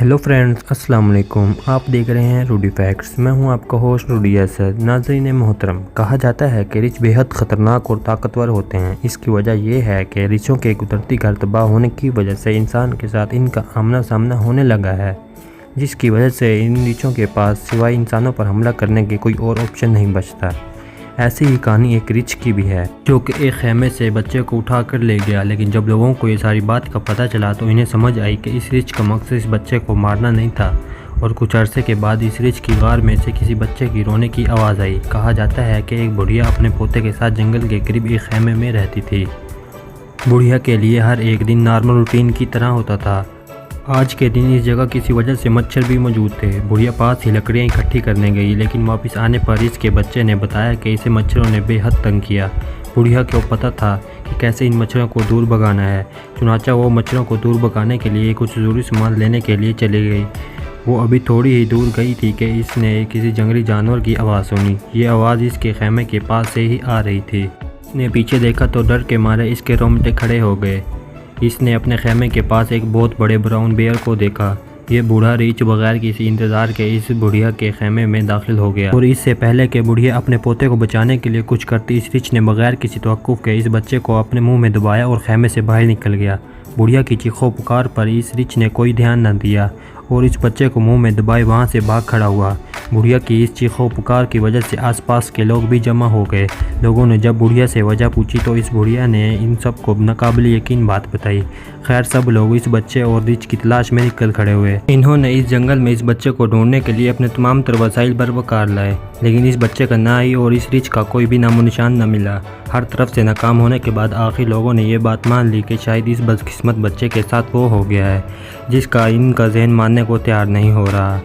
Hello friends, السلام علیکم۔ آپ دیکھ رہے ہیں روڈی فیکٹس۔ میں ہوں آپ کا ہوسٹ روڈی اسد۔ ناظرین محترم، کہا جاتا ہے کہ رچ بہت خطرناک اور طاقتور ہوتے ہیں۔ اس کی وجہ یہ ہے کہ رچوں کے قدرتی گھر تباہ ہونے کی وجہ سے انسان کے ساتھ ان کا آمنا سامنا ہونے لگا ہے، جس کی وجہ سے ان رچوں کے پاس سوائے انسانوں پر حملہ کرنے کے کوئی اور آپشن نہیں بچتا۔ ایسی ہی کہانی ایک رچ کی بھی ہے، جو کہ ایک خیمے سے بچے کو اٹھا کر لے گیا، لیکن جب لوگوں کو یہ ساری بات کا پتہ چلا تو انہیں سمجھ آئی کہ اس رچ کا مقصد اس بچے کو مارنا نہیں تھا، اور کچھ عرصے کے بعد اس رچ کی غار میں سے کسی بچے کی رونے کی آواز آئی۔ کہا جاتا ہے کہ ایک بڑھیا اپنے پوتے کے ساتھ جنگل کے قریب ایک خیمے میں رہتی تھی۔ بڑھیا کے لیے ہر ایک دن نارمل روٹین کی طرح ہوتا تھا۔ آج کے دن اس جگہ کسی وجہ سے مچھر بھی موجود تھے۔ بڑھیا پاس ہی لکڑیاں اکٹھی کرنے گئی، لیکن واپس آنے پر اس کے بچے نے بتایا کہ اسے مچھروں نے بے حد تنگ کیا۔ بڑھیا کو پتہ تھا کہ کیسے ان مچھروں کو دور بھگانا ہے، چنانچہ وہ مچھروں کو دور بھگانے کے لیے کچھ ضروری سامان لینے کے لیے چلی گئی۔ وہ ابھی تھوڑی ہی دور گئی تھی کہ اس نے کسی جنگلی جانور کی آواز سنی۔ یہ آواز اس کے خیمے کے پاس سے ہی آ رہی تھی۔ اس نے پیچھے دیکھا تو ڈر کے مارے اس کے رونگٹے کھڑے ہو گئے۔ اس نے اپنے خیمے کے پاس ایک بہت بڑے براؤن بیئر کو دیکھا۔ یہ بوڑھا ریچھ بغیر کسی انتظار کے اس بڑھیا کے خیمے میں داخل ہو گیا، اور اس سے پہلے کہ بڑھیا اپنے پوتے کو بچانے کے لیے کچھ کرتی، اس ریچھ نے بغیر کسی توقف کے اس بچے کو اپنے منہ میں دبایا اور خیمے سے باہر نکل گیا۔ بڑھیا کی چیخو پکار پر اس ریچھ نے کوئی دھیان نہ دیا اور اس بچے کو منہ میں دبائے وہاں سے بھاگ کھڑا ہوا۔ بڑھیا کی اس چیخو پکار کی وجہ سے آس پاس کے لوگ بھی جمع ہو گئے۔ لوگوں نے جب بڑھیا سے وجہ پوچھی تو اس بڑھیا نے ان سب کو ناقابل یقین بات بتائی۔ خیر، سب لوگ اس بچے اور ریچھ کی تلاش میں نکل کھڑے ہوئے۔ انہوں نے اس جنگل میں اس بچے کو ڈھونڈنے کے لیے اپنے تمام تر وسائل بروکار لائے، لیکن اس بچے کا نہ ہی اور اس ریچھ کا کوئی بھی نام و نشان نہ ملا۔ ہر طرف سے ناکام ہونے کے بعد آخر لوگوں نے یہ بات مان لی کہ شاید اس بدقسمت بچے کے ساتھ وہ ہو گیا ہے جس کا ان کا ذہن ماننے کو تیار نہیں ہو رہا۔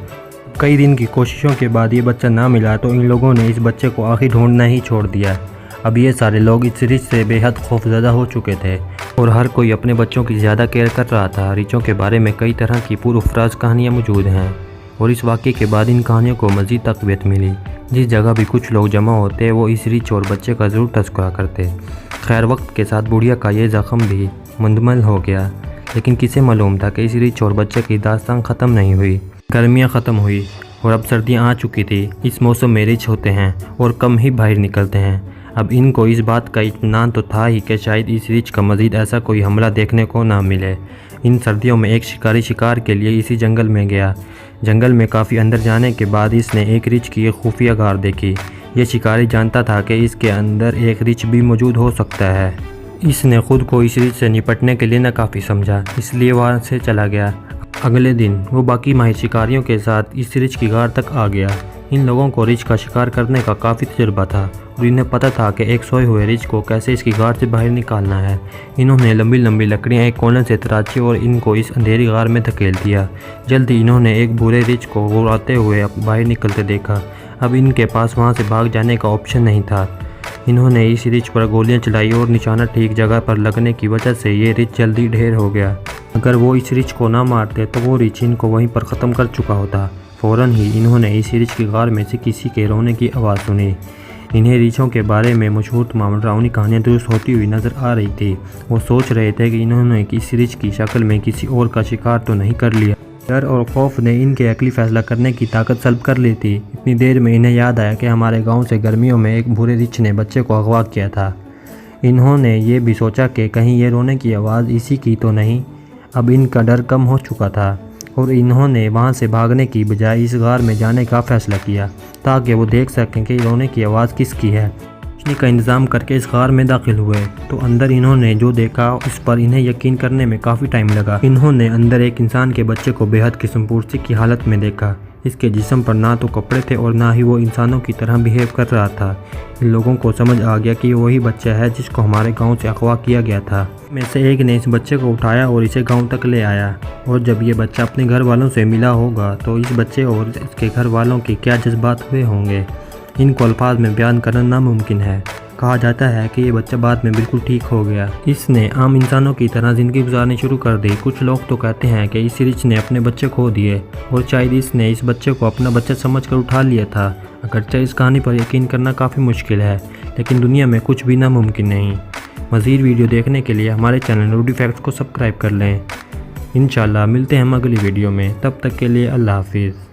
کئی دن کی کوششوں کے بعد یہ بچہ نہ ملا تو ان لوگوں نے اس بچے کو آخر ڈھونڈنا ہی چھوڑ دیا۔ اب یہ سارے لوگ اس ریچھ سے بے حد خوفزدہ ہو چکے تھے اور ہر کوئی اپنے بچوں کی زیادہ کیئر کر رہا تھا۔ ریچھوں کے بارے میں کئی طرح کی پرافراز کہانیاں موجود ہیں، اور اس واقعے کے بعد ان کہانیوں کو مزید تقویت ملی۔ جس جگہ بھی کچھ لوگ جمع ہوتے وہ اس ریچھ اور بچے کا ضرور تذکرہ کرتے۔ خیر، وقت کے ساتھ بڑھیا کا یہ زخم بھی مندمل ہو گیا، لیکن کسے معلوم تھا کہ اس ریچھ اور بچے کی داستان ختم نہیں ہوئی۔ گرمیاں ختم ہوئی اور اب سردیاں آ چکی تھی۔ اس موسم میں ریچھ ہوتے ہیں اور کم ہی باہر نکلتے ہیں۔ اب ان کو اس بات کا اطمینان تو تھا ہی کہ شاید اس ریچھ کا مزید ایسا کوئی حملہ دیکھنے کو نہ ملے۔ ان سردیوں میں ایک شکاری شکار کے لیے اسی جنگل میں گیا۔ جنگل میں کافی اندر جانے کے بعد اس نے ایک ریچھ کی ایک خفیہ غار دیکھی۔ یہ شکاری جانتا تھا کہ اس کے اندر ایک ریچھ بھی موجود ہو سکتا ہے۔ اس نے خود کو اس ریچھ سے نپٹنے کے لیے ناکافی سمجھا، اس لیے وہاں سے چلا گیا۔ اگلے دن وہ باقی ماہر شکاریوں کے ساتھ اس ریچھ کی غار تک آ گیا۔ ان لوگوں کو ریچھ کا شکار کرنے کا کافی تجربہ تھا اور انہیں پتہ تھا کہ ایک سوئے ہوئے ریچھ کو کیسے اس کی غار سے باہر نکالنا ہے۔ انہوں نے لمبی لمبی لکڑیاں ایک کونے سے تراشی اور ان کو اس اندھیری غار میں دھکیل دیا۔ جلد ہی انہوں نے ایک بھورے ریچھ کو اڑاتے ہوئے باہر نکلتے دیکھا۔ اب ان کے پاس وہاں سے بھاگ جانے کا آپشن نہیں تھا۔ انہوں نے اس ریچھ پر گولیاں چلائی اور نشانہ ٹھیک جگہ پر لگنے کی وجہ سے یہ ریچھ جلدی ڈھیر ہو گیا۔ اگر وہ اس ریچھ کو نہ مارتے تو وہ ریچھ ان کو وہیں پر ختم کر چکا ہوتا۔ فوراً ہی انہوں نے اس ریچھ کی غار میں سے کسی کے رونے کی آواز سنی۔ انہیں ریچھوں کے بارے میں مشہور تمام ڈراؤنی کہانیاں درست ہوتی ہوئی نظر آ رہی تھی۔ وہ سوچ رہے تھے کہ انہوں نے اس ریچھ کی شکل میں کسی اور کا شکار تو نہیں کر لیا۔ ڈر اور خوف نے ان کے عقلی فیصلہ کرنے کی طاقت سلب کر لی تھی۔ اتنی دیر میں انہیں یاد آیا کہ ہمارے گاؤں سے گرمیوں میں ایک بھورے ریچھ نے بچے کو اغوا کیا تھا۔ انہوں نے یہ بھی سوچا کہ کہیں یہ رونے کی آواز اسی کی تو نہیں۔ اب ان کا ڈر کم ہو چکا تھا اور انہوں نے وہاں سے بھاگنے کی بجائے اس غار میں جانے کا فیصلہ کیا تاکہ وہ دیکھ سکیں کہ رونے کی آواز کس کی ہے۔ روشنی کا انتظام کر کے اس غار میں داخل ہوئے تو اندر انہوں نے جو دیکھا اس پر انہیں یقین کرنے میں کافی ٹائم لگا۔ انہوں نے اندر ایک انسان کے بچے کو بے حد قسم پرسی کی حالت میں دیکھا۔ اس کے جسم پر نہ تو کپڑے تھے اور نہ ہی وہ انسانوں کی طرح بیہیو کر رہا تھا۔ ان لوگوں کو سمجھ آ گیا کہ یہ وہی بچہ ہے جس کو ہمارے گاؤں سے اغوا کیا گیا تھا۔ میں سے ایک نے اس بچے کو اٹھایا اور اسے گاؤں تک لے آیا، اور جب یہ بچہ اپنے گھر والوں سے ملا ہوگا تو اس بچے اور اس کے گھر والوں کے کیا جذبات ہوئے ہوں گے، ان کو الفاظ میں بیان کرنا ناممکن ہے۔ کہا جاتا ہے کہ یہ بچہ بعد میں بالکل ٹھیک ہو گیا۔ اس نے عام انسانوں کی طرح زندگی گزارنی شروع کر دی۔ کچھ لوگ تو کہتے ہیں کہ اس ریچھ نے اپنے بچے کھو دیے اور شاید اس نے اس بچے کو اپنا بچہ سمجھ کر اٹھا لیا تھا۔ اگرچہ اس کہانی پر یقین کرنا کافی مشکل ہے، لیکن دنیا میں کچھ بھی ناممکن نہیں۔ مزید ویڈیو دیکھنے کے لیے ہمارے چینل روڈی فیکٹس کو سبسکرائب کر لیں۔ انشاءاللہ ملتے ہیں ہم اگلی ویڈیو میں، تب تک کے لیے اللہ حافظ۔